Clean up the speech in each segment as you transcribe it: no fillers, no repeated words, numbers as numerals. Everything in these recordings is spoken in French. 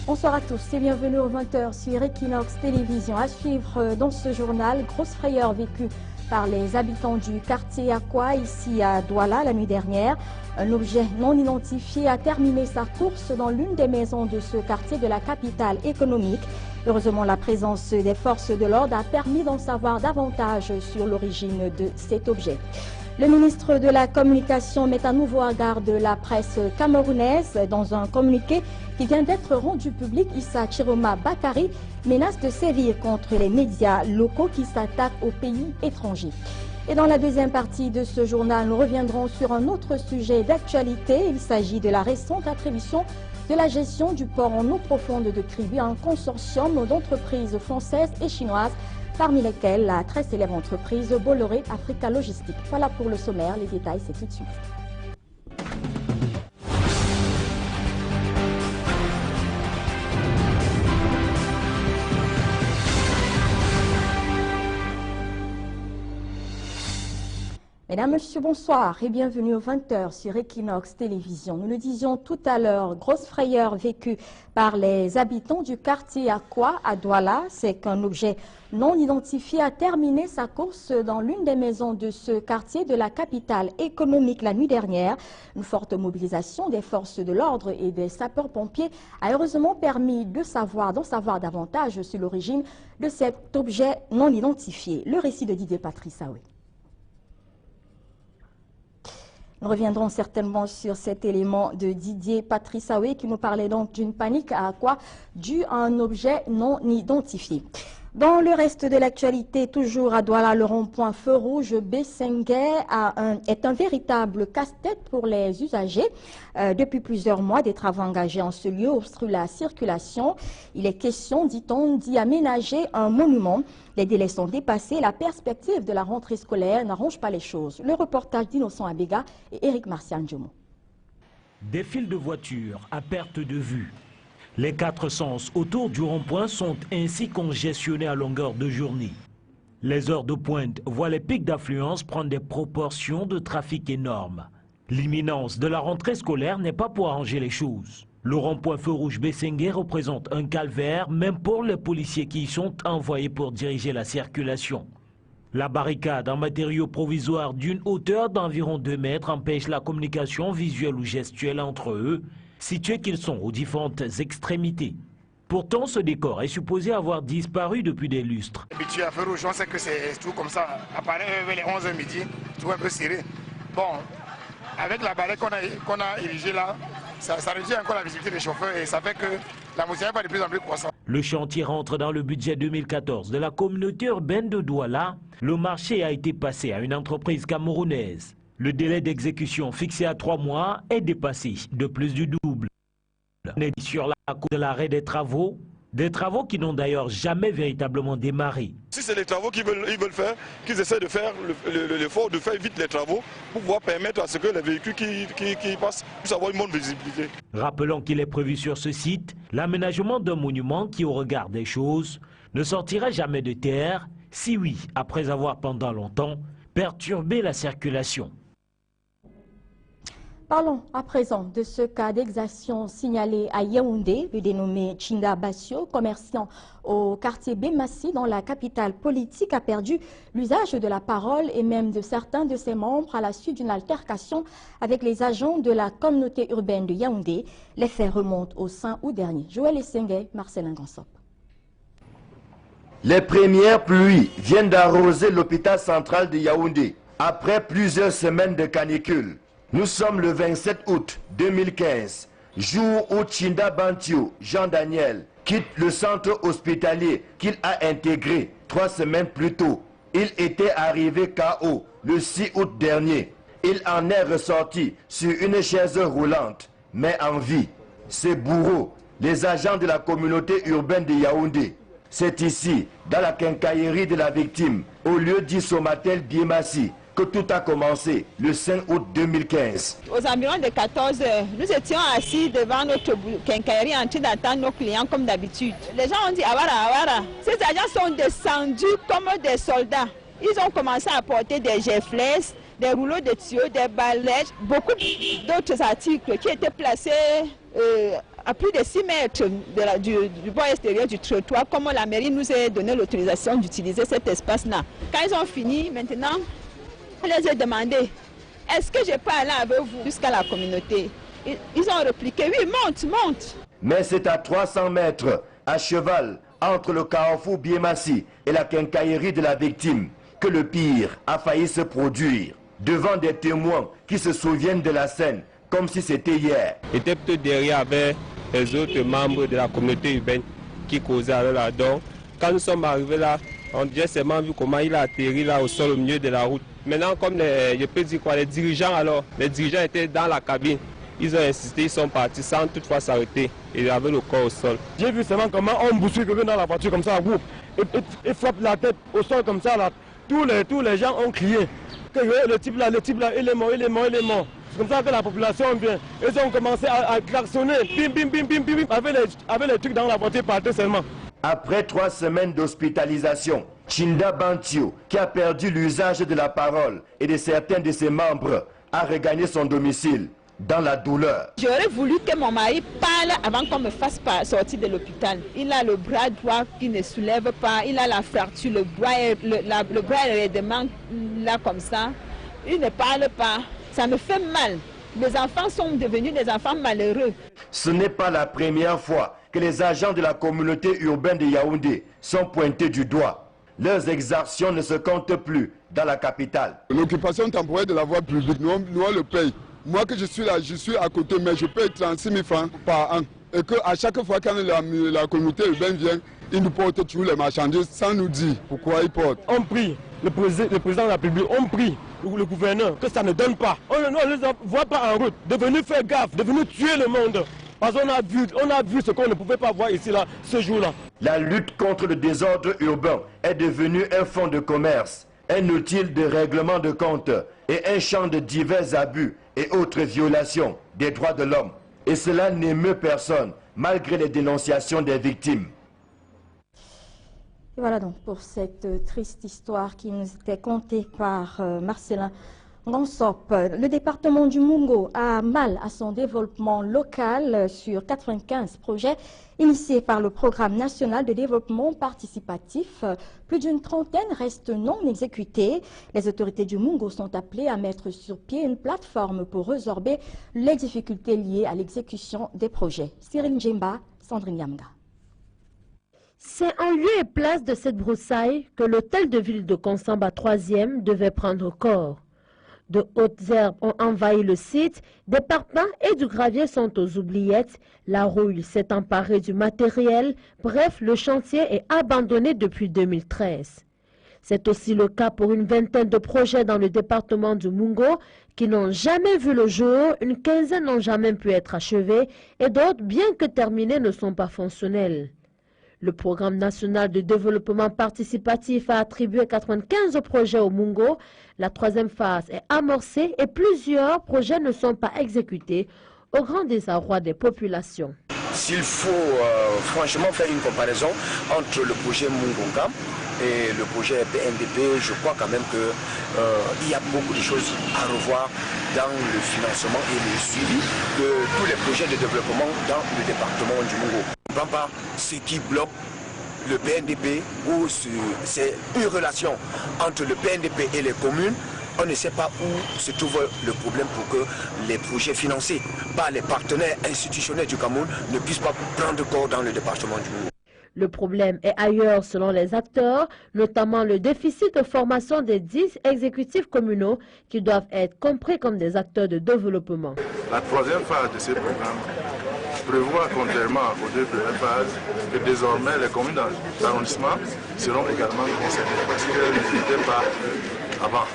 Bonsoir à tous et bienvenue aux 20h sur Equinox Télévision. À suivre dans ce journal, grosse frayeur vécue par les habitants du quartier Akwa, ici à Douala, la nuit dernière. Un objet non identifié a terminé sa course dans l'une des maisons de ce quartier de la capitale économique. Heureusement, la présence des forces de l'ordre a permis d'en savoir davantage sur l'origine de cet objet. Le ministre de la Communication met à nouveau à garde la presse camerounaise. Dans un communiqué qui vient d'être rendu public, Issa Chiroma Bakari menace de sévir contre les médias locaux qui s'attaquent aux pays étrangers. Et dans la deuxième partie de ce journal, nous reviendrons sur un autre sujet d'actualité. Il s'agit de la récente attribution de la gestion du port en eau profonde de Kribi à un consortium d'entreprises françaises et chinoises, parmi lesquelles la très célèbre entreprise Bolloré Africa Logistique. Voilà pour le sommaire, les détails c'est tout de suite. Mesdames, Messieurs, bonsoir et bienvenue aux 20h sur Equinox Télévision. Nous le disions tout à l'heure, grosse frayeur vécue par les habitants du quartier Akwa à Douala. C'est qu'un objet non identifié a terminé sa course dans l'une des maisons de ce quartier de la capitale économique la nuit dernière. Une forte mobilisation des forces de l'ordre et des sapeurs-pompiers a heureusement permis d'en savoir davantage sur l'origine de cet objet non identifié. Le récit de Didier Patrice Aoué. Nous reviendrons certainement sur cet élément de Didier Patrice-Aoué qui nous parlait donc d'une panique à Akwa due à un objet non identifié. Dans le reste de l'actualité, toujours à Douala, le rond-point feu rouge Bessengué est un véritable casse-tête pour les usagers. Depuis plusieurs mois, des travaux engagés en ce lieu obstruent la circulation. Il est question, dit-on, d'y aménager un monument. Les délais sont dépassés. La perspective de la rentrée scolaire n'arrange pas les choses. Le reportage d'Innocent Abega et Éric Martial Djomo. Des files de voitures à perte de vue. Les quatre sens autour du rond-point sont ainsi congestionnés à longueur de journée. Les heures de pointe voient les pics d'affluence prendre des proportions de trafic énormes. L'imminence de la rentrée scolaire n'est pas pour arranger les choses. Le rond-point feu rouge Bessengué représente un calvaire, même pour les policiers qui y sont envoyés pour diriger la circulation. La barricade en matériaux provisoires d'une hauteur d'environ 2 mètres empêche la communication visuelle ou gestuelle entre eux, situés qu'ils sont aux différentes extrémités. Pourtant, ce décor est supposé avoir disparu depuis des lustres. Habitué à feu rouge, on sait que c'est tout comme ça. Apparaît vers les 11h midi, tout un peu serré. Bon, avec la barrière qu'on a érigée là, ça réduit encore la visibilité des chauffeurs et ça fait que la mobilité va de plus en plus croissante. Le chantier rentre dans le budget 2014 de la communauté urbaine de Douala. Le marché a été passé à une entreprise camerounaise. Le délai d'exécution fixé à 3 mois est dépassé de plus du double. On est sur la cause de l'arrêt des travaux qui n'ont d'ailleurs jamais véritablement démarré. Si c'est les travaux qu'ils veulent faire, qu'ils essaient de faire l'effort de faire vite les travaux pour pouvoir permettre à ce que les véhicules qui passent puissent avoir une bonne visibilité. Rappelons qu'il est prévu sur ce site l'aménagement d'un monument qui, au regard des choses, ne sortira jamais de terre, si oui, après avoir pendant longtemps perturbé la circulation. Parlons à présent de ce cas d'exaction signalé à Yaoundé. Le dénommé Chinda Bassio, commerçant au quartier Bemassi dans la capitale politique, a perdu l'usage de la parole et même de certains de ses membres à la suite d'une altercation avec les agents de la communauté urbaine de Yaoundé. Les faits remontent au 5 août dernier. Joël Essengue, Marcelin Gansop. Les premières pluies viennent d'arroser l'hôpital central de Yaoundé après plusieurs semaines de canicule. Nous sommes le 27 août 2015, jour où Chinda Bantio, Jean-Daniel, quitte le centre hospitalier qu'il a intégré 3 semaines plus tôt. Il était arrivé KO le 6 août dernier. Il en est ressorti sur une chaise roulante, mais en vie. Ses bourreaux, les agents de la communauté urbaine de Yaoundé. C'est ici, dans la quincaillerie de la victime, au lieu dit Somatel Biemassi, que tout a commencé le 5 août 2015. Aux environs de 14 heures, nous étions assis devant notre quincaillerie en train d'attendre nos clients comme d'habitude. Les gens ont dit Awara, Awara. Ces agents sont descendus comme des soldats. Ils ont commencé à porter des giflets, des rouleaux de tuyaux, des balais, beaucoup d'autres articles qui étaient placés à plus de 6 mètres du bord extérieur du trottoir, comme la mairie nous a donné l'autorisation d'utiliser cet espace-là. Quand ils ont fini, maintenant, je les ai demandé, est-ce que je peux aller avec vous jusqu'à la communauté? Ils ont répliqué, oui, monte, monte. Mais c'est à 300 mètres, à cheval, entre le carrefour Biémassi et la quincaillerie de la victime, que le pire a failli se produire. Devant des témoins qui se souviennent de la scène, comme si c'était hier. J'étais peut-être derrière avec les autres membres de la communauté urbaine qui causaient avec la donc. Quand nous sommes arrivés là, on a seulement vu comment il a atterri là au sol au milieu de la route. Maintenant, comme je peux dire quoi, les dirigeants étaient dans la cabine. Ils ont insisté, ils sont partis sans toutefois s'arrêter. Ils avaient le corps au sol. J'ai vu seulement comment on bouscule quelqu'un dans la voiture comme ça à groupe et frappe la tête au sol comme ça là. Tous les gens ont crié que le type là, il est mort. C'est comme ça que la population vient. Ils ont commencé à klaxonner, bim, bim, bim, bim, bim, avec les trucs dans la voiture partait seulement. Après 3 semaines d'hospitalisation, Chinda Bantio, qui a perdu l'usage de la parole et de certains de ses membres, a regagné son domicile dans la douleur. J'aurais voulu que mon mari parle avant qu'on me fasse sortir de l'hôpital. Il a le bras droit qui ne soulève pas, il a la fracture, le bras est redemain là comme ça. Il ne parle pas, ça me fait mal. Les enfants sont devenus des enfants malheureux. Ce n'est pas la première fois que les agents de la communauté urbaine de Yaoundé sont pointés du doigt. Leurs exactions ne se comptent plus dans la capitale. L'occupation temporaire de la voie publique, nous on le paye. Moi que je suis là, je suis à côté, mais je paye 36 000 francs par an. Et qu'à chaque fois quand la communauté urbaine vient, ils nous portent toujours les marchandises sans nous dire pourquoi ils portent. On prie le président de la République, on prie le gouverneur que ça ne donne pas. On ne les voit pas en route, de venir faire gaffe, de venir tuer le monde. Parce qu'on a vu ce qu'on ne pouvait pas voir ici, là, ce jour-là. La lutte contre le désordre urbain est devenue un fonds de commerce, un outil de règlement de compte et un champ de divers abus et autres violations des droits de l'homme. Et cela n'émeut personne, malgré les dénonciations des victimes. Et voilà donc pour cette triste histoire qui nous était contée par Marcelin Gansop. Le département du Mungo a mal à son développement local sur 95 projets initiés par le Programme national de développement participatif. Plus d'une trentaine restent non exécutés. Les autorités du Mungo sont appelées à mettre sur pied une plateforme pour résorber les difficultés liées à l'exécution des projets. Cyril Njemba, Sandrine Yamga. C'est en lieu et place de cette broussaille que l'hôtel de ville de Konsamba 3e devait prendre corps. De hautes herbes ont envahi le site, des parpaings et du gravier sont aux oubliettes, la rouille s'est emparée du matériel, bref, le chantier est abandonné depuis 2013. C'est aussi le cas pour une vingtaine de projets dans le département du Mungo qui n'ont jamais vu le jour, une quinzaine n'ont jamais pu être achevés et d'autres, bien que terminés, ne sont pas fonctionnels. Le Programme national de développement participatif a attribué 95 projets au Mungo. La troisième phase est amorcée et plusieurs projets ne sont pas exécutés au grand désarroi des populations. S'il faut franchement faire une comparaison entre le projet Mungonga et le projet PNDP, je crois quand même qu'il y a beaucoup de choses à revoir dans le financement et le suivi de tous les projets de développement dans le département du Mungo. On ne comprend pas ce qui bloque le PNDP ou c'est une relation entre le PNDP et les communes. On ne sait pas où se trouve le problème pour que les projets financés par les partenaires institutionnels du Cameroun ne puissent pas prendre corps dans le département du Mungo. Le problème est ailleurs selon les acteurs, notamment le déficit de formation des 10 exécutifs communaux qui doivent être compris comme des acteurs de développement. La troisième phase de ce programme prévoit, contrairement aux deux premières phases, que désormais les communes d'arrondissement seront également concernées parce qu'elles n'étaient pas avant.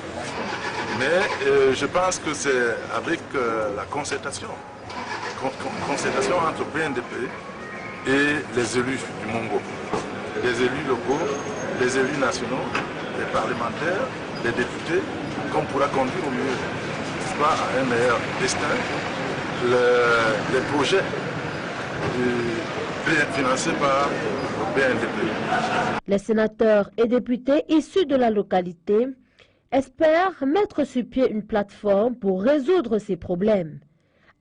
Mais je pense que c'est avec la concertation entre PNDP et les élus du Mungo, les élus locaux, les élus nationaux, les parlementaires, les députés, qu'on pourra conduire au mieux, pas à un meilleur destin, les projets financés par le PNDP. Les sénateurs et députés issus de la localité espèrent mettre sur pied une plateforme pour résoudre ces problèmes.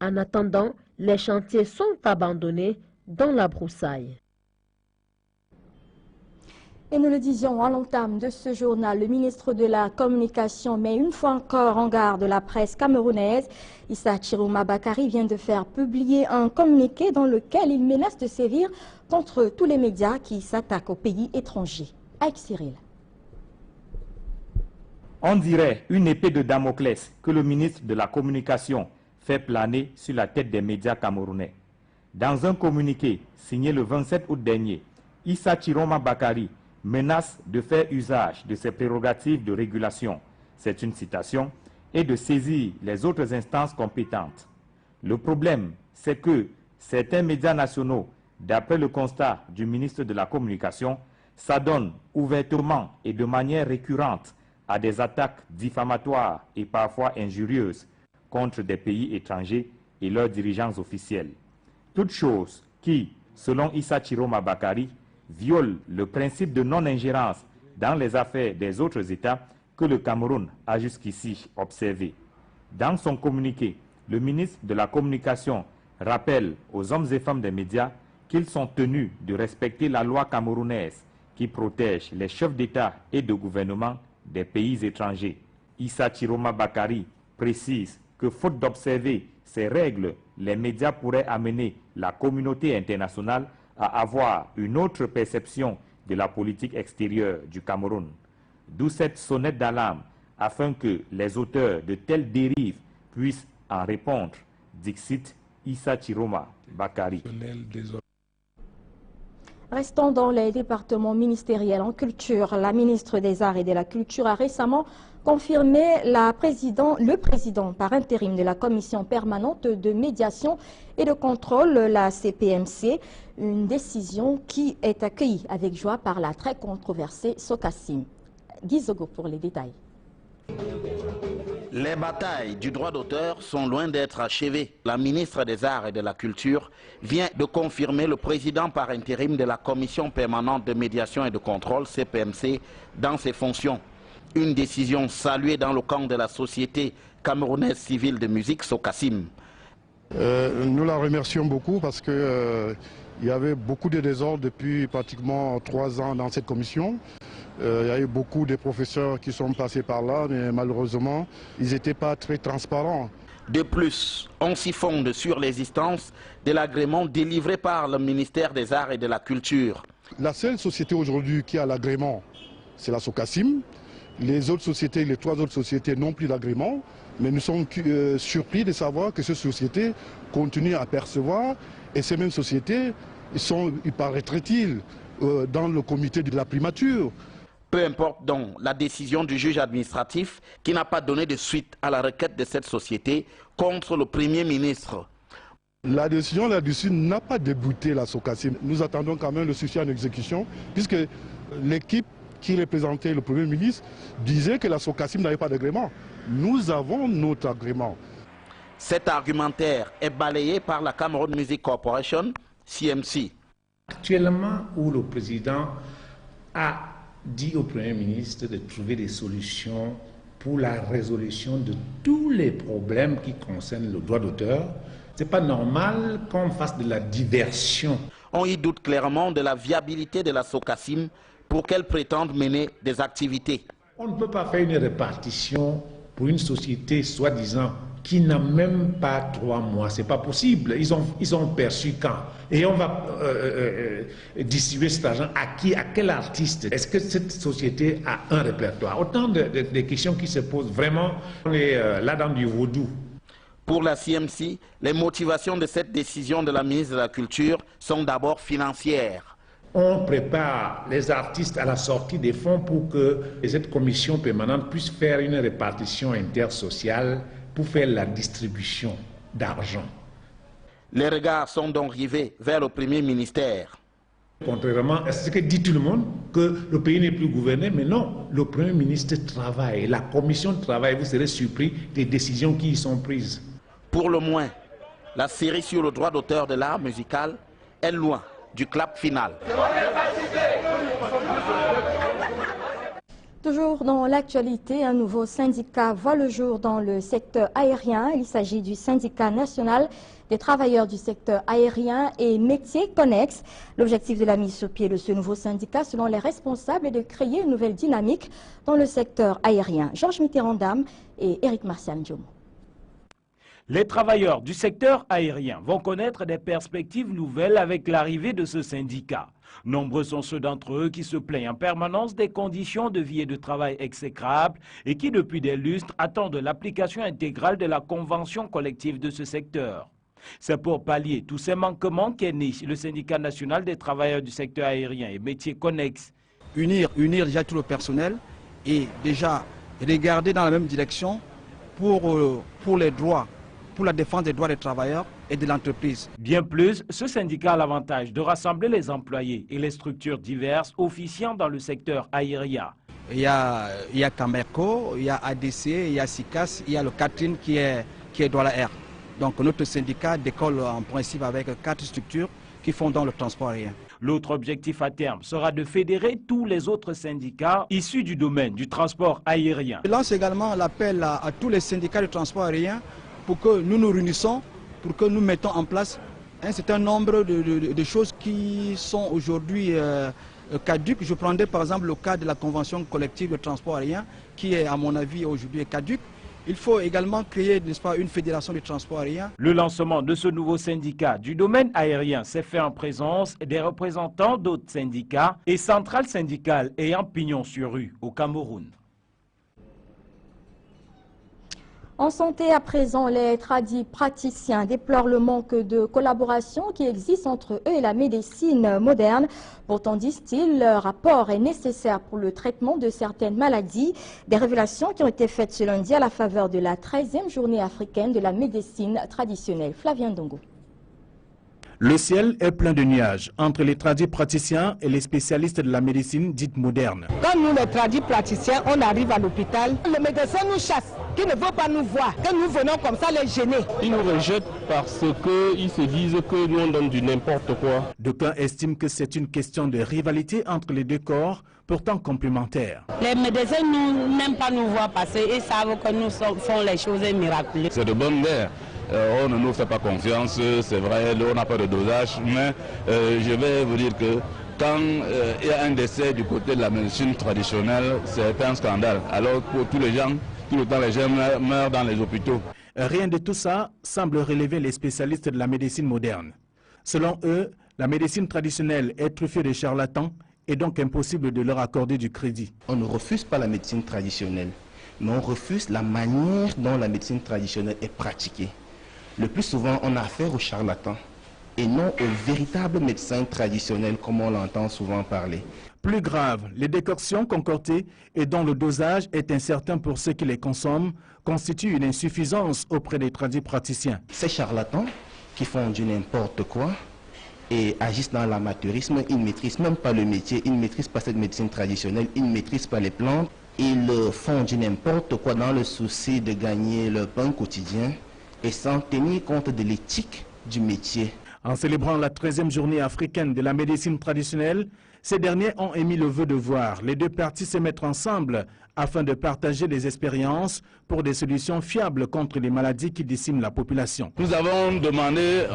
En attendant, les chantiers sont abandonnés dans la broussaille. Et nous le disions à l'entame de ce journal, le ministre de la Communication met une fois encore en garde la presse camerounaise. Issa Chiroma Bakari vient de faire publier un communiqué dans lequel il menace de sévir contre tous les médias qui s'attaquent aux pays étrangers. Avec Cyril. On dirait une épée de Damoclès que le ministre de la Communication fait planer sur la tête des médias camerounais. Dans un communiqué signé le 27 août dernier, Issa Chiroma Bakari menace de faire usage de ses prérogatives de régulation, c'est une citation, et de saisir les autres instances compétentes. Le problème, c'est que certains médias nationaux, d'après le constat du ministre de la Communication, s'adonnent ouvertement et de manière récurrente à des attaques diffamatoires et parfois injurieuses contre des pays étrangers et leurs dirigeants officiels. Toute chose qui, selon Issa Chiroma Bakari, viole le principe de non-ingérence dans les affaires des autres États que le Cameroun a jusqu'ici observé. Dans son communiqué, le ministre de la Communication rappelle aux hommes et femmes des médias qu'ils sont tenus de respecter la loi camerounaise qui protège les chefs d'État et de gouvernement des pays étrangers. Issa Chiroma Bakari précise que faute d'observer ces règles, les médias pourraient amener la communauté internationale à avoir une autre perception de la politique extérieure du Cameroun. D'où cette sonnette d'alarme afin que les auteurs de telles dérives puissent en répondre. Dixit Issa Chiroma Bakari. Restons dans les départements ministériels en culture. La ministre des Arts et de la Culture a récemment confirmé le président par intérim de la commission permanente de médiation et de contrôle, la CPMC, une décision qui est accueillie avec joie par la très controversée Socassim. Guy Zogo pour les détails. Les batailles du droit d'auteur sont loin d'être achevées. La ministre des Arts et de la Culture vient de confirmer le président par intérim de la commission permanente de médiation et de contrôle, CPMC, dans ses fonctions. Une décision saluée dans le camp de la société camerounaise civile de musique, Socassim. Nous la remercions beaucoup parce qu'il y avait beaucoup de désordre depuis pratiquement 3 ans dans cette commission. Il y a eu beaucoup de professeurs qui sont passés par là, mais malheureusement, ils n'étaient pas très transparents. De plus, on s'y fonde sur l'existence de l'agrément délivré par le ministère des Arts et de la Culture. La seule société aujourd'hui qui a l'agrément, c'est la Socassim. Les autres sociétés, les 3 autres sociétés n'ont plus d'agrément, mais nous sommes surpris de savoir que ces sociétés continuent à percevoir, et ces mêmes sociétés, il paraîtrait-il, dans le comité de la primature. Peu importe donc la décision du juge administratif qui n'a pas donné de suite à la requête de cette société contre le Premier ministre. La décision là-dessus n'a pas débouté la Socassim. Nous attendons quand même le succès en exécution, puisque l'équipe qui représentait le Premier ministre disait que la Socassim n'avait pas d'agrément. Nous avons notre agrément. Cet argumentaire est balayé par la Cameroun Music Corporation, CMC. Actuellement, où le président a dit au Premier ministre de trouver des solutions pour la résolution de tous les problèmes qui concernent le droit d'auteur, ce n'est pas normal qu'on fasse de la diversion. On y doute clairement de la viabilité de la Socassim pour qu'elle prétende mener des activités. On ne peut pas faire une répartition pour une société soi-disant qui n'a même pas 3 mois. Ce n'est pas possible. Ils ont perçu quand? Et on va distribuer cet argent à qui? À quel artiste? Est-ce que cette société a un répertoire? Autant de questions qui se posent vraiment. On est là dans du vaudou. Pour la CMC, les motivations de cette décision de la ministre de la Culture sont d'abord financières. On prépare les artistes à la sortie des fonds pour que cette commission permanente puisse faire une répartition intersociale pour faire la distribution d'argent. Les regards sont donc rivés vers le Premier ministère. Contrairement à ce que dit tout le monde, que le pays n'est plus gouverné, mais non, le Premier ministre travaille, la commission travaille, vous serez surpris des décisions qui y sont prises. Pour le moins, la série sur le droit d'auteur de l'art musical est loin du clap final. Toujours dans l'actualité, un nouveau syndicat voit le jour dans le secteur aérien. Il s'agit du syndicat national des travailleurs du secteur aérien et métiers connexes. L'objectif de la mise sur pied de ce nouveau syndicat, selon les responsables, est de créer une nouvelle dynamique dans le secteur aérien. Georges Mitterrand-Dam et Éric Martial Diomo. Les travailleurs du secteur aérien vont connaître des perspectives nouvelles avec l'arrivée de ce syndicat. Nombreux sont ceux d'entre eux qui se plaignent en permanence des conditions de vie et de travail exécrables et qui, depuis des lustres, attendent l'application intégrale de la convention collective de ce secteur. C'est pour pallier tous ces manquements qu'est né le syndicat national des travailleurs du secteur aérien et métiers connexes. Unir déjà tout le personnel et déjà regarder dans la même direction pour les droits, pour la défense des droits des travailleurs et de l'entreprise. Bien plus, ce syndicat a l'avantage de rassembler les employés et les structures diverses officiant dans le secteur aérien. Il y a Camerco, il y a ADC, il y a SICAS, il y a le Catherine qui est Douala Air. Donc notre syndicat décolle en principe avec 4 structures qui font dans le transport aérien. L'autre objectif à terme sera de fédérer tous les autres syndicats issus du domaine du transport aérien. Je lance également l'appel à tous les syndicats de transport aérien pour que nous nous réunissons, pour que nous mettons en place un certain nombre de choses qui sont aujourd'hui caduques. Je prendrai par exemple le cas de la convention collective de transport aérien qui est à mon avis aujourd'hui caduque. Il faut également créer, n'est-ce pas, une fédération du transport aérien. Le lancement de ce nouveau syndicat du domaine aérien s'est fait en présence des représentants d'autres syndicats et centrales syndicales ayant pignon sur rue au Cameroun. En santé, à présent, les praticiens déplorent le manque de collaboration qui existe entre eux et la médecine moderne. Pourtant, disent-ils, leur rapport est nécessaire pour le traitement de certaines maladies. Des révélations qui ont été faites ce lundi à la faveur de la 13e journée africaine de la médecine traditionnelle. Flavien Dongo. Le ciel est plein de nuages entre les praticiens et les spécialistes de la médecine dite moderne. Quand nous, les praticiens, on arrive à l'hôpital, le médecin nous chasse, qui ne veut pas nous voir, que nous venons comme ça les gêner. Ils nous rejettent parce qu'ils se disent que nous on donne du n'importe quoi. D'aucuns estiment que c'est une question de rivalité entre les deux corps, pourtant complémentaires. Les médecins n'aiment pas nous voir passer et savent que nous faisons les choses miraculeuses. C'est de bonne guerre. On ne nous fait pas confiance, c'est vrai, on n'a pas de dosage, mais je vais vous dire que quand il y a un décès du côté de la médecine traditionnelle, c'est un scandale. Alors pour tous les gens, tout le temps les gens meurent dans les hôpitaux. Rien de tout ça semble relever les spécialistes de la médecine moderne. Selon eux, la médecine traditionnelle est truffée de charlatans et donc impossible de leur accorder du crédit. On ne refuse pas la médecine traditionnelle, mais on refuse la manière dont la médecine traditionnelle est pratiquée. Le plus souvent, on a affaire aux charlatans et non aux véritables médecins traditionnels comme on l'entend souvent parler. Plus grave, les décoctions concoctées et dont le dosage est incertain pour ceux qui les consomment constituent une insuffisance auprès des praticiens. Ces charlatans qui font du n'importe quoi et agissent dans l'amateurisme, ils ne maîtrisent même pas le métier, ils ne maîtrisent pas cette médecine traditionnelle, ils ne maîtrisent pas les plantes, ils font du n'importe quoi dans le souci de gagner leur pain quotidien et sans tenir compte de l'éthique du métier. En célébrant la 13e journée africaine de la médecine traditionnelle, ces derniers ont émis le vœu de voir les deux parties se mettre ensemble afin de partager des expériences pour des solutions fiables contre les maladies qui déciment la population. Nous avons demandé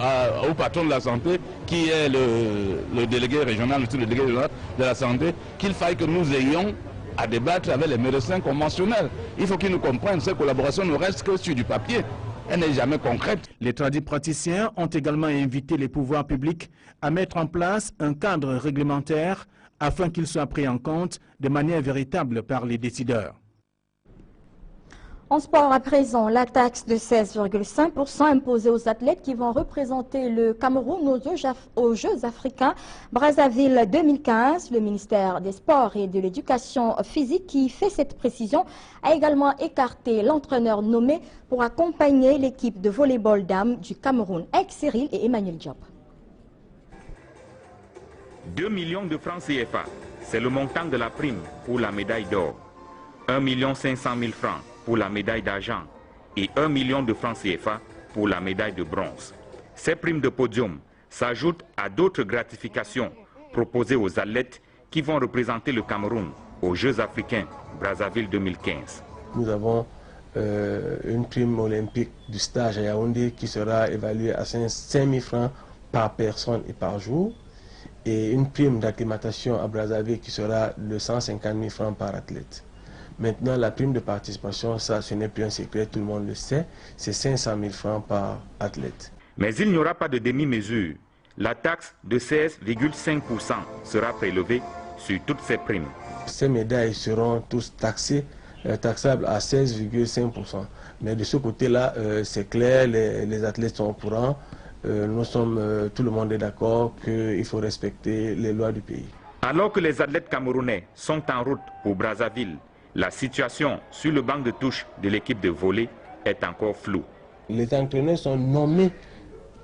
au patron de la santé, qui est le délégué régional, le délégué régional de la santé, qu'il faille que nous ayons à débattre avec les médecins conventionnels. Il faut qu'ils nous comprennent, cette collaboration ne reste que sur du papier. Elle n'est jamais concrète. Les praticiens ont également invité les pouvoirs publics à mettre en place un cadre réglementaire afin qu'il soit pris en compte de manière véritable par les décideurs. En sport à présent, la taxe de 16,5% imposée aux athlètes qui vont représenter le Cameroun aux Jeux africains Brazzaville 2015. Le ministère des Sports et de l'Éducation physique qui fait cette précision a également écarté l'entraîneur nommé pour accompagner l'équipe de volleyball dames du Cameroun, Cyril et Emmanuel Diop. 2 millions de francs CFA, c'est le montant de la prime pour la médaille d'or. 1 500 000 francs pour la médaille d'argent et 1 million de francs CFA pour la médaille de bronze. Ces primes de podium s'ajoutent à d'autres gratifications proposées aux athlètes qui vont représenter le Cameroun aux Jeux africains Brazzaville 2015. Nous avons une prime olympique du stage à Yaoundé qui sera évaluée à 5 000 francs par personne et par jour, et une prime d'acclimatation à Brazzaville qui sera de 150 000 francs par athlète. Maintenant, la prime de participation, ça, ce n'est plus un secret, tout le monde le sait, c'est 500 000 francs par athlète. Mais il n'y aura pas de demi-mesure. La taxe de 16,5% sera prélevée sur toutes ces primes. Ces médailles seront tous taxables à 16,5%. Mais de ce côté-là, c'est clair, les athlètes sont au courant. Tout le monde est d'accord qu'il faut respecter les lois du pays. Alors que les athlètes camerounais sont en route pour Brazzaville, la situation sur le banc de touche de l'équipe de volley est encore floue. Les entraîneurs sont nommés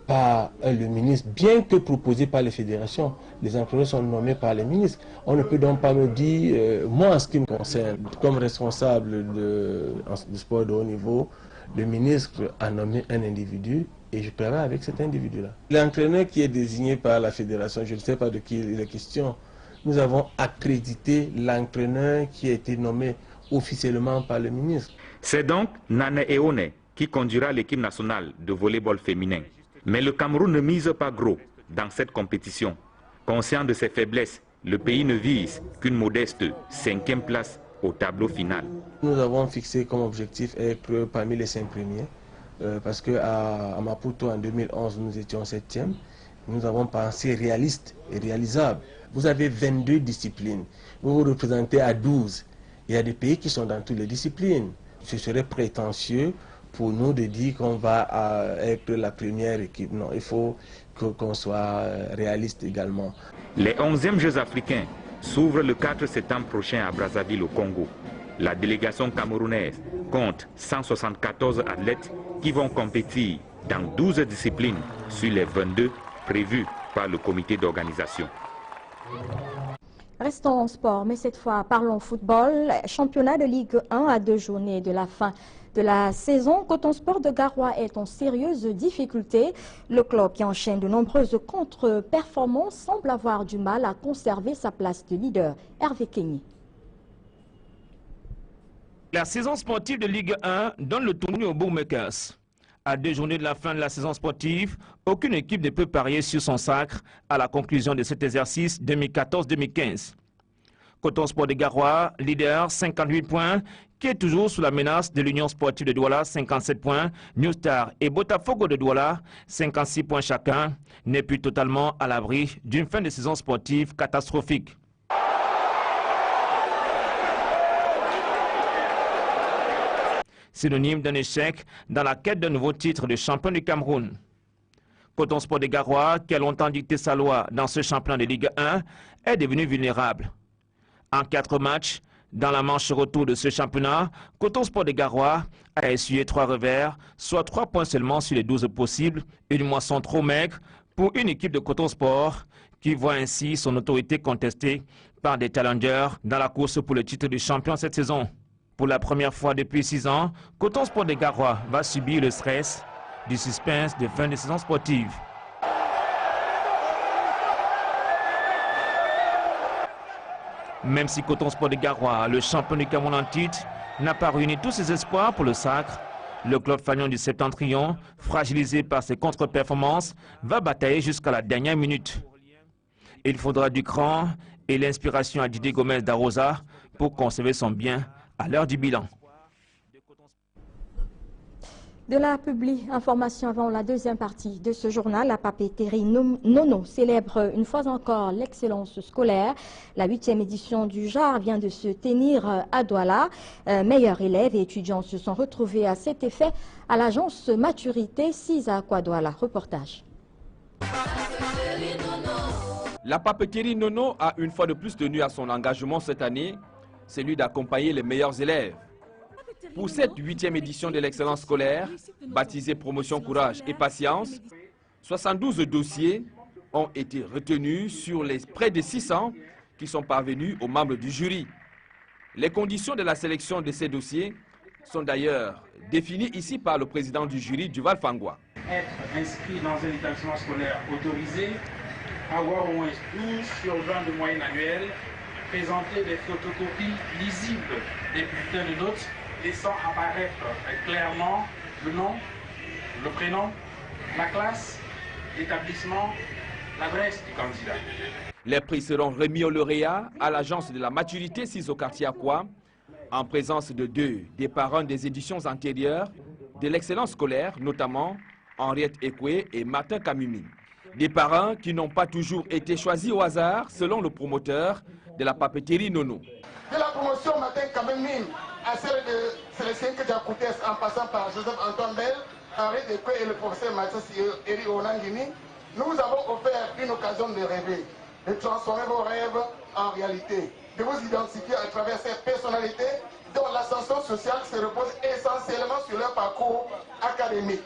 par le ministre, bien que proposés par les fédérations. Les entraîneurs sont nommés par les ministres. On ne peut donc pas me dire, moi en ce qui me concerne, comme responsable du sport de haut niveau, le ministre a nommé un individu et je travaille avec cet individu-là. L'entraîneur qui est désigné par la fédération, je ne sais pas de qui il est question, nous avons accrédité l'entraîneur qui a été nommé officiellement par le ministre. C'est donc Nane Eone qui conduira l'équipe nationale de volleyball féminin. Mais le Cameroun ne mise pas gros dans cette compétition. Conscient de ses faiblesses, le pays ne vise qu'une modeste 5e place au tableau final. Nous avons fixé comme objectif être parmi les 5 premiers, parce qu'à Maputo en 2011 nous étions 7e. Nous avons pensé réaliste et réalisable. Vous avez 22 disciplines, vous vous représentez à 12. Il y a des pays qui sont dans toutes les disciplines. Ce serait prétentieux pour nous de dire qu'on va être la première équipe. Non, il faut qu'on soit réaliste également. Les 11e Jeux africains s'ouvrent le 4 septembre prochain à Brazzaville au Congo. La délégation camerounaise compte 174 athlètes qui vont compétir dans 12 disciplines sur les 22 prévues par le comité d'organisation. Restons en sport, mais cette fois parlons football. Championnat de Ligue 1 à 2 journées de la fin de la saison. Coton Sport de Garoua est en sérieuse difficulté. Le club qui enchaîne de nombreuses contre-performances semble avoir du mal à conserver sa place de leader. Hervé Kenny. La saison sportive de Ligue 1 donne le tournis aux bookmakers. À 2 journées de la fin de la saison sportive, aucune équipe ne peut parier sur son sacre à la conclusion de cet exercice 2014-2015. Coton Sport de Garoua, leader, 58 points, qui est toujours sous la menace de l'Union sportive de Douala, 57 points. New Star et Botafogo de Douala, 56 points chacun, n'est plus totalement à l'abri d'une fin de saison sportive catastrophique. Synonyme d'un échec dans la quête d'un nouveau titre de champion du Cameroun. Coton Sport de Garoua, qui a longtemps dicté sa loi dans ce championnat de Ligue 1, est devenu vulnérable. En 4 matchs, dans la manche retour de ce championnat, Coton Sport de Garoua a essuyé 3 revers, soit 3 points seulement sur les 12 possibles, une moisson trop maigre pour une équipe de Coton Sport qui voit ainsi son autorité contestée par des challengers dans la course pour le titre de champion cette saison. Pour la première fois depuis 6 ans, Coton Sport de Garoua va subir le stress du suspense de fin de saison sportive. Même si Coton Sport de Garoua, le champion du Cameroun en titre, n'a pas réuni tous ses espoirs pour le sacre, le club fanion du Septentrion, fragilisé par ses contre-performances, va batailler jusqu'à la dernière minute. Il faudra du cran et l'inspiration à Didier Gomez d'Arosa pour conserver son bien à l'heure du bilan. De la information avant la deuxième partie de ce journal, la papeterie Nono célèbre une fois encore l'excellence scolaire. La 8e édition du genre vient de se tenir à Douala. Meilleurs élèves et étudiants se sont retrouvés à cet effet à l'agence Maturité 6 à Douala. Reportage. La papeterie Nono a une fois de plus tenu à son engagement cette année, celui d'accompagner les meilleurs élèves. Pour cette 8e édition de l'excellence scolaire, baptisée Promotion Courage et Patience, 72 dossiers ont été retenus sur les près de 600 qui sont parvenus aux membres du jury. Les conditions de la sélection de ces dossiers sont d'ailleurs définies ici par le président du jury, Duval Fangwa. Être inscrit dans un établissement scolaire autorisé, avoir au moins 12 sur 20 de moyenne annuelle, présenter des photocopies lisibles des bulletins de notes, laissant apparaître clairement le nom, le prénom, la classe, l'établissement, l'adresse du candidat. Les prix seront remis aux lauréats à l'agence de la maturité 6 au quartier Akwa, en présence de des parrains des éditions antérieures de l'excellence scolaire, notamment Henriette Ekwe et Martin Kamimi. Des parrains qui n'ont pas toujours été choisis au hasard, selon le promoteur de la papeterie Nono. De la promotion Martin Kamimi à celle de Célestin Kedjakoutés, en passant par Joseph Antoine Bell, Henriette Ekwe et le professeur Mathias Eri Onangini, nous vous avons offert une occasion de rêver, de transformer vos rêves en réalité, de vous identifier à travers ces personnalités dont l'ascension sociale se repose essentiellement sur leur parcours académique.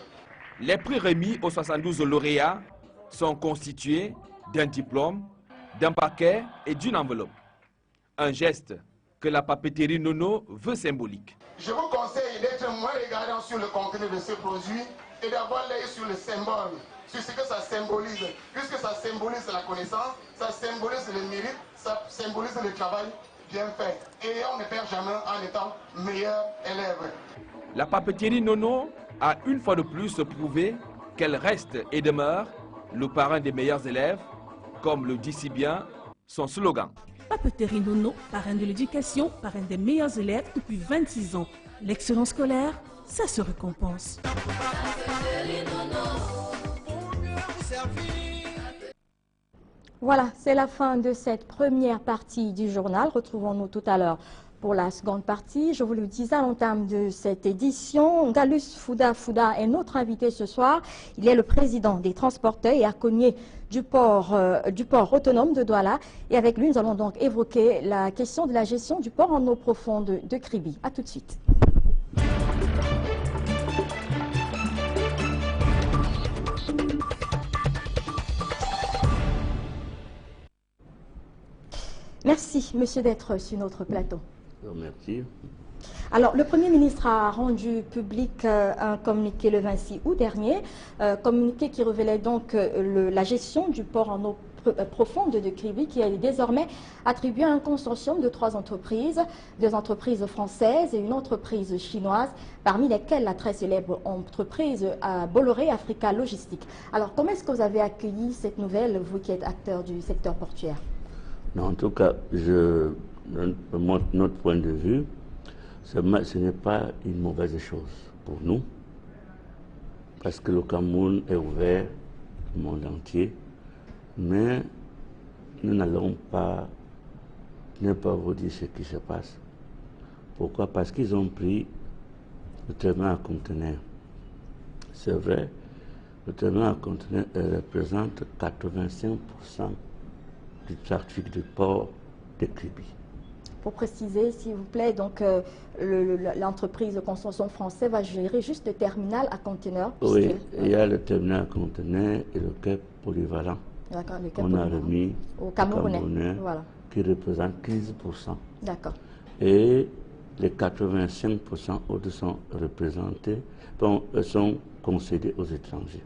Les prix remis aux 72 lauréats sont constitués d'un diplôme, d'un paquet et d'une enveloppe. Un geste que la papeterie Nono veut symbolique. Je vous conseille d'être moins regardant sur le contenu de ce produit et d'avoir l'œil sur le symbole, sur ce que ça symbolise. Puisque ça symbolise la connaissance, ça symbolise le mérite, ça symbolise le travail bien fait. Et on ne perd jamais en étant meilleur élève. La papeterie Nono a une fois de plus prouvé qu'elle reste et demeure le parrain des meilleurs élèves, comme le dit si bien son slogan. Papeterie Nono, parrain de l'éducation, parrain des meilleurs élèves depuis 26 ans. L'excellence scolaire, ça se récompense. Voilà, c'est la fin de cette première partie du journal. Retrouvons-nous tout à l'heure pour la seconde partie. Je vous le disais à l'entame de cette édition, Galus Fouda est notre invité ce soir. Il est le président des transporteurs et accompagné du port autonome de Douala. Et avec lui, nous allons donc évoquer la question de la gestion du port en eau profonde de Kribi. A tout de suite. Merci, monsieur, d'être sur notre plateau. Merci. Alors, le Premier ministre a rendu public un communiqué le 26 août dernier, communiqué qui révélait donc la gestion du port en eau profonde de Kribi, qui est désormais attribuée à un consortium de 3 entreprises, 2 entreprises françaises et une entreprise chinoise, parmi lesquelles la très célèbre entreprise Bolloré Africa Logistique. Alors, comment est-ce que vous avez accueilli cette nouvelle, vous qui êtes acteur du secteur portuaire? Non, en tout cas, notre point de vue, ce n'est pas une mauvaise chose pour nous, parce que le Cameroun est ouvert au monde entier, mais nous n'allons pas ne pas vous dire ce qui se passe. Pourquoi? Parce qu'ils ont pris le terminal à conteneurs. C'est vrai, le terminal à conteneurs représente 85% du trafic du port de Kribi. Pour préciser, s'il vous plaît, donc l'entreprise de construction française va gérer juste le terminal à conteneurs. Oui, il y a le terminal à conteneurs et le quai polyvalent. On a remis au Camerounais, voilà, qui représente 15%. D'accord. Et les 85% autres sont représentés, sont concédés aux étrangers.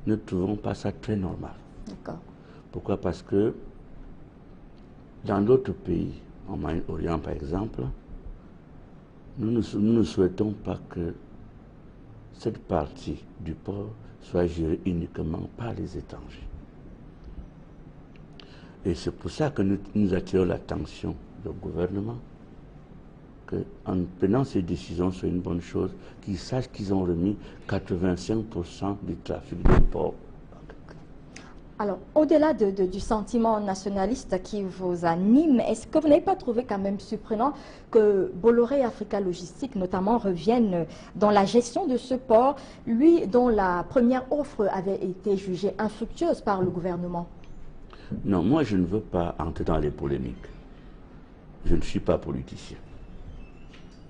Nous ne trouvons pas ça très normal. D'accord. Pourquoi? Parce que dans d'autres pays, en Moyen-Orient par exemple, nous ne souhaitons pas que cette partie du port soit gérée uniquement par les étrangers. Et c'est pour ça que nous attirons l'attention du gouvernement qu'en prenant ces décisions, c'est une bonne chose, qu'ils sachent qu'ils ont remis 85% du trafic du port. Alors, au-delà du sentiment nationaliste qui vous anime, est-ce que vous n'avez pas trouvé quand même surprenant que Bolloré Africa Logistique, notamment, revienne dans la gestion de ce port, lui dont la première offre avait été jugée infructueuse par le gouvernement? Non, moi je ne veux pas entrer dans les polémiques. Je ne suis pas politicien.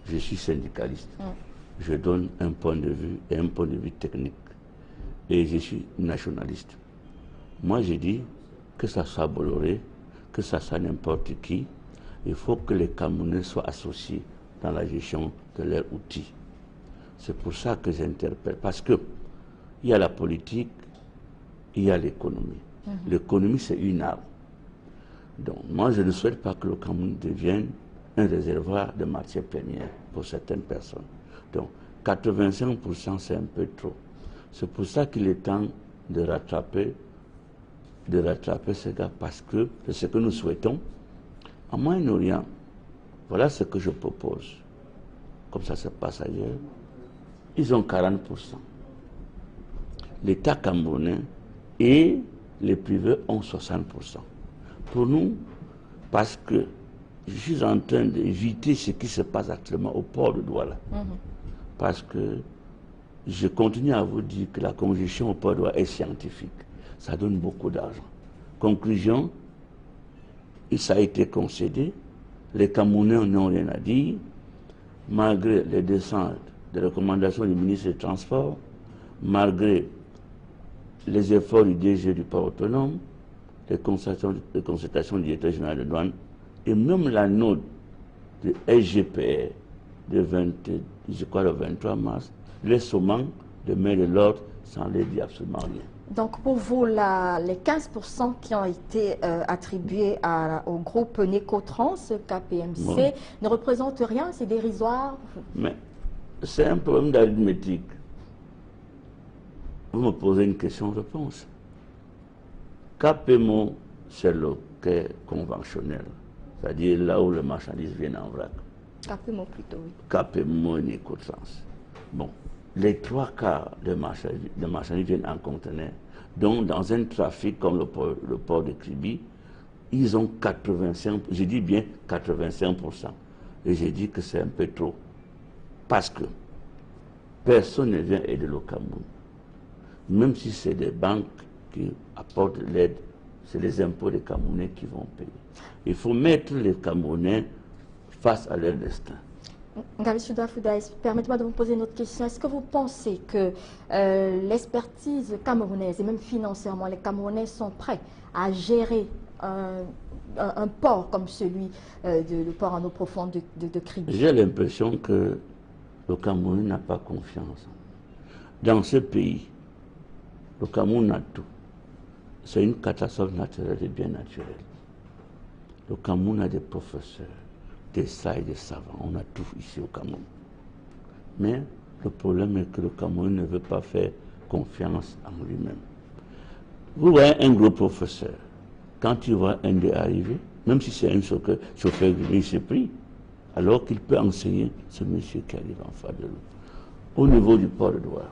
Je suis syndicaliste. Je donne un point de vue et un point de vue technique. Et je suis nationaliste. Moi, j'ai dit que ça soit Bolloré, que ça soit n'importe qui, il faut que les Camerounais soient associés dans la gestion de leurs outils. C'est pour ça que j'interpelle, parce qu'il y a la politique, il y a l'économie. L'économie, c'est une arme. Donc moi, je ne souhaite pas que le Cameroun devienne un réservoir de matières premières pour certaines personnes. Donc 85%, c'est un peu trop. C'est pour ça qu'il est temps de rattraper ces gars, parce que c'est ce que nous souhaitons. En Moyen-Orient, voilà ce que je propose. Comme ça se passe ailleurs. Ils ont 40%. L'État camerounais et les privés ont 60%. Pour nous, parce que je suis en train d'éviter ce qui se passe actuellement au port de Douala. Parce que je continue à vous dire que la congestion au port de Douala est scientifique. Ça donne beaucoup d'argent. Conclusion, ça a été concédé. Les Camerounais n'ont rien à dire, malgré les descentes des recommandations du ministre des Transports, malgré les efforts du DG du port autonome, les consultations du directeur général de douane, et même la note de SGPR de 23 mars, les sommants de main de l'ordre sans les dire absolument rien. Donc pour vous, les 15% qui ont été attribués au groupe Necotrans, KPMC, ne représentent rien, c'est dérisoire? Mais c'est un problème d'arithmétique. Vous me posez une question-réponse. KPMO, c'est le quai conventionnel, c'est-à-dire là où les marchandises viennent en vrac. KPMO plutôt, oui. KPMO et Necotrans. Bon, les 3/4 de marchandises viennent en conteneur. Donc, dans un trafic comme le port de Kribi, ils ont 85%, je dis bien 85%. Et j'ai dit que c'est un peu trop. Parce que personne ne vient aider le Cameroun. Même si c'est des banques qui apportent l'aide, c'est les impôts des Camerounais qui vont payer. Il faut mettre les Camerounais face à leur destin. Ngabi Souda Foudaïs, permettez-moi de vous poser une autre question. Est-ce que vous pensez que l'expertise camerounaise et même financièrement, les Camerounais sont prêts à gérer un port comme celui du port en eau profonde de Kribi? J'ai l'impression que le Cameroun n'a pas confiance. Dans ce pays, le Cameroun a tout. C'est une catastrophe naturelle et bien naturelle. Le Cameroun a des professeurs, des sages, des savants. On a tout ici au Cameroun. Mais le problème est que le Cameroun ne veut pas faire confiance en lui-même. Vous voyez un gros professeur, quand il voit un dé arriver, même si c'est un chauffeur, il se prie, alors qu'il peut enseigner ce monsieur qui arrive en face de lui. Au niveau du port de Douala,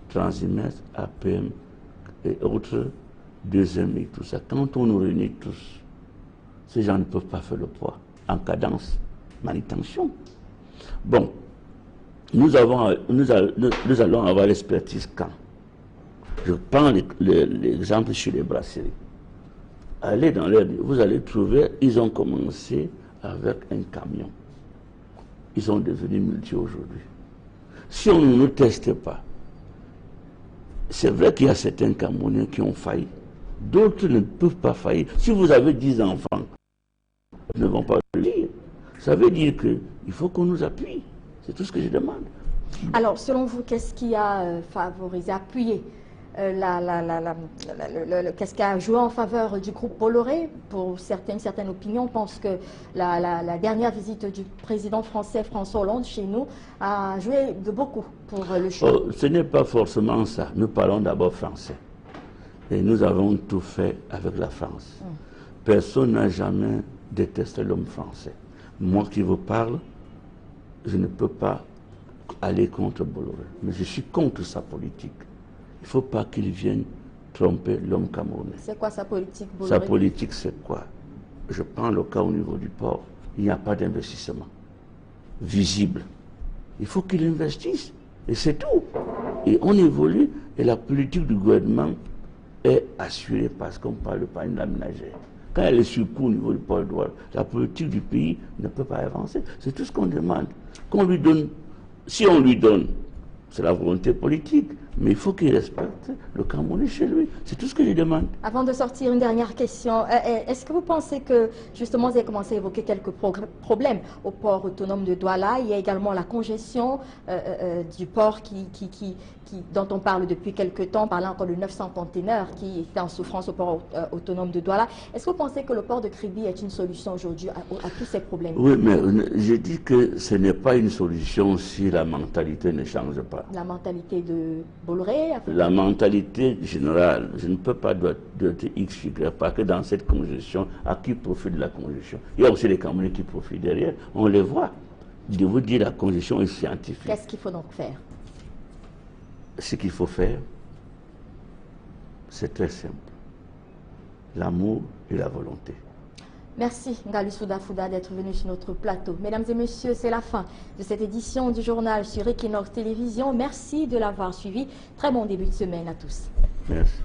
Transimès, APM et autres, deuxième et tout ça, quand on nous réunit tous, ces gens ne peuvent pas faire le poids en cadence, manutention. Bon, nous allons avoir l'expertise quand? Je prends l'exemple sur les brasseries. Allez dans l'air, vous allez trouver, ils ont commencé avec un camion. Ils sont devenus multi aujourd'hui. Si on ne nous teste pas, c'est vrai qu'il y a certains Camerounais qui ont failli. D'autres ne peuvent pas faillir. Si vous avez 10 enfants, ils ne vont pas le dire. Ça veut dire qu'il faut qu'on nous appuie. C'est tout ce que je demande. Alors, selon vous, qu'est-ce qui a favorisé, appuyé qu'est-ce qui a joué en faveur du groupe Bolloré? Pour certaines opinions pensent que la dernière visite du président français François Hollande chez nous a joué de beaucoup pour le choix. Ce n'est pas forcément ça. Nous parlons d'abord français. Et nous avons tout fait avec la France. Personne n'a jamais détesté l'homme français. Moi qui vous parle, je ne peux pas aller contre Bolloré. Mais je suis contre sa politique. Il ne faut pas qu'il vienne tromper l'homme camerounais. C'est quoi sa politique, Bolloré? Sa politique, c'est quoi? Je prends le cas au niveau du port. Il n'y a pas d'investissement visible. Il faut qu'il investisse. Et c'est tout. Et on évolue. Et la politique du gouvernement est assurée parce qu'on parle pas de la ménagère. Quand elle est surcoût au niveau du port de Douala, la politique du pays ne peut pas avancer. C'est tout ce qu'on demande. Qu'on lui donne. Si on lui donne, c'est la volonté politique. Mais il faut qu'il respecte le Camerounais chez lui. C'est tout ce que je demande. Avant de sortir, une dernière question. Est-ce que vous pensez que, justement, vous avez commencé à évoquer quelques problèmes au port autonome de Douala? Il y a également la congestion du port dont on parle depuis quelques temps, parlant encore de 900 conteneurs qui étaient en souffrance au port autonome de Douala. Est-ce que vous pensez que le port de Kribi est une solution aujourd'hui à tous ces problèmes? Oui, mais je dis que ce n'est pas une solution si la mentalité ne change pas. La mentalité de Bolloré? La mentalité générale, je ne peux pas dire X, Y, pas que dans cette congestion, à qui profite de la congestion? Il y a aussi les Camerounais qui profitent derrière, on les voit. Je vous dis, la congestion est scientifique. Qu'est-ce qu'il faut donc faire? Ce qu'il faut faire, c'est très simple. L'amour et la volonté. Merci Ngali Souda Fouda d'être venu sur notre plateau. Mesdames et messieurs, c'est la fin de cette édition du journal sur Equinox Télévision. Merci de l'avoir suivi. Très bon début de semaine à tous. Merci.